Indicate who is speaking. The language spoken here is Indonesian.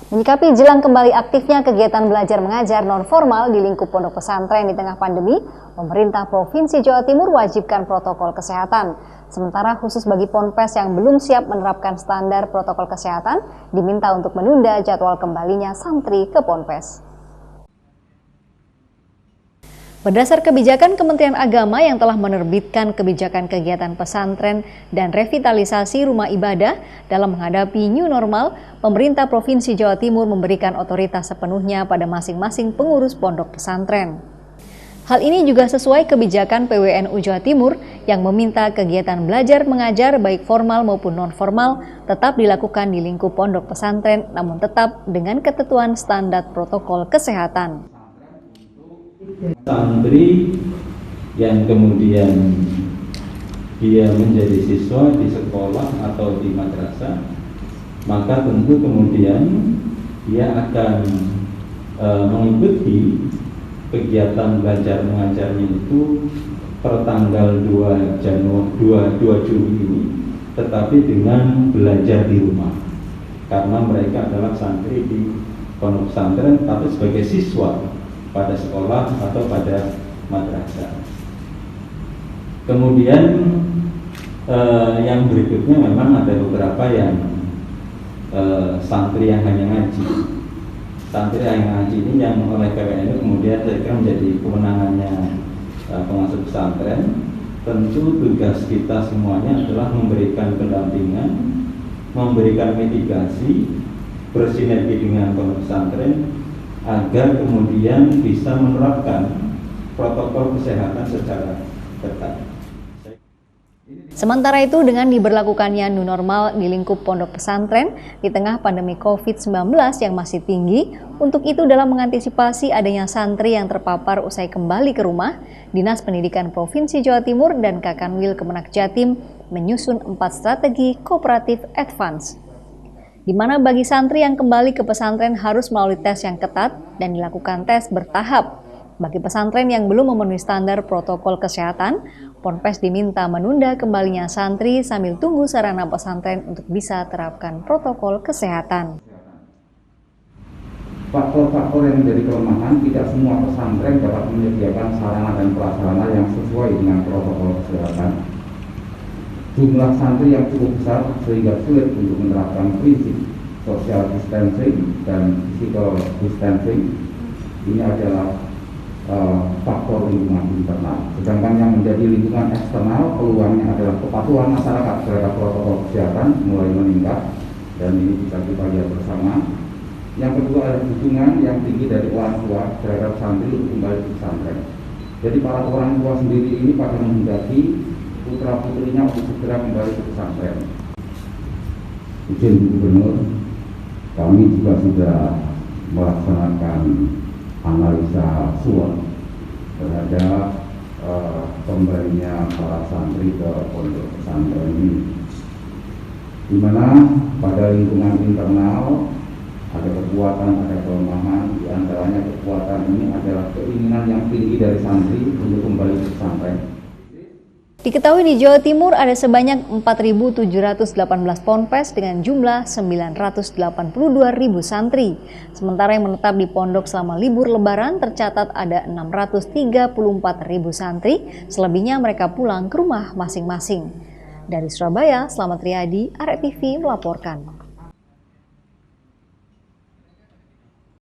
Speaker 1: Menyikapi jelang kembali aktifnya kegiatan belajar mengajar non-formal di lingkup pondok pesantren di tengah pandemi, pemerintah Provinsi Jawa Timur wajibkan protokol kesehatan. Sementara khusus bagi ponpes yang belum siap menerapkan standar protokol kesehatan, diminta untuk menunda jadwal kembalinya santri ke ponpes. Berdasar kebijakan Kementerian Agama yang telah menerbitkan kebijakan kegiatan pesantren dan revitalisasi rumah ibadah dalam menghadapi new normal, pemerintah Provinsi Jawa Timur memberikan otoritas sepenuhnya pada masing-masing pengurus pondok pesantren. Hal ini juga sesuai kebijakan PWNU Jawa Timur yang meminta kegiatan belajar mengajar baik formal maupun non-formal tetap dilakukan di lingkup pondok pesantren namun tetap dengan ketentuan standar protokol kesehatan.
Speaker 2: Santri yang kemudian dia menjadi siswa di sekolah atau di madrasah, maka tentu kemudian dia akan mengikuti kegiatan belajar mengajarnya itu per tanggal 2 Juli ini, tetapi dengan belajar di rumah, karena mereka adalah santri di pondok pesantren tapi sebagai siswa pada sekolah atau pada madrasah. Kemudian yang berikutnya memang ada beberapa yang santri yang hanya ngaji. Santri yang ngaji ini yang oleh PWNU kemudian saya kira menjadi kewenangannya pengasuh pesantren. Tentu tugas kita semuanya adalah memberikan pendampingan, memberikan mitigasi, bersinergi dengan pondok pesantren agar kemudian bisa menerapkan protokol kesehatan secara ketat.
Speaker 1: Sementara itu, dengan diberlakukannya new normal di lingkup pondok pesantren di tengah pandemi COVID-19 yang masih tinggi, untuk itu dalam mengantisipasi adanya santri yang terpapar usai kembali ke rumah, Dinas Pendidikan Provinsi Jawa Timur dan Kakanwil Kemenak Jatim menyusun 4 strategi kooperatif advance, di mana bagi santri yang kembali ke pesantren harus melalui tes yang ketat dan dilakukan tes bertahap. Bagi pesantren yang belum memenuhi standar protokol kesehatan, ponpes diminta menunda kembalinya santri sambil tunggu sarana pesantren untuk bisa terapkan protokol kesehatan.
Speaker 3: Faktor-faktor yang menjadi kelemahan, tidak semua pesantren dapat menyediakan sarana dan prasarana yang sesuai dengan protokol kesehatan. Jumlah santri yang cukup besar sehingga sulit untuk menerapkan prinsip social distancing dan physical distancing. Ini adalah faktor lingkungan internal. Sedangkan yang menjadi lingkungan eksternal, peluangnya adalah kepatuhan masyarakat terhadap protokol kesehatan mulai meningkat, dan ini bisa kita lihat bersama. Yang kedua adalah dukungan yang tinggi dari orang tua terhadap santri untuk kembali ke pesantren. Jadi para orang tua sendiri ini pada menghendaki putra-putrinya untuk segera kembali ke pesantren. Izin Gubernur, kami juga sudah melaksanakan analisa SWOT terhadap kembalinya para santri ke pondok pesantren ini, di mana pada lingkungan internal ada kekuatan, ada kelemahan. Di antaranya kekuatan ini adalah keinginan yang tinggi dari santri untuk kembali ke pesantren.
Speaker 1: Diketahui di Jawa Timur ada sebanyak 4.718 ponpes dengan jumlah 982.000 santri. Sementara yang menetap di pondok selama libur lebaran tercatat ada 634.000 santri, selebihnya mereka pulang ke rumah masing-masing. Dari Surabaya, Slamet Riyadi, AREK TV melaporkan.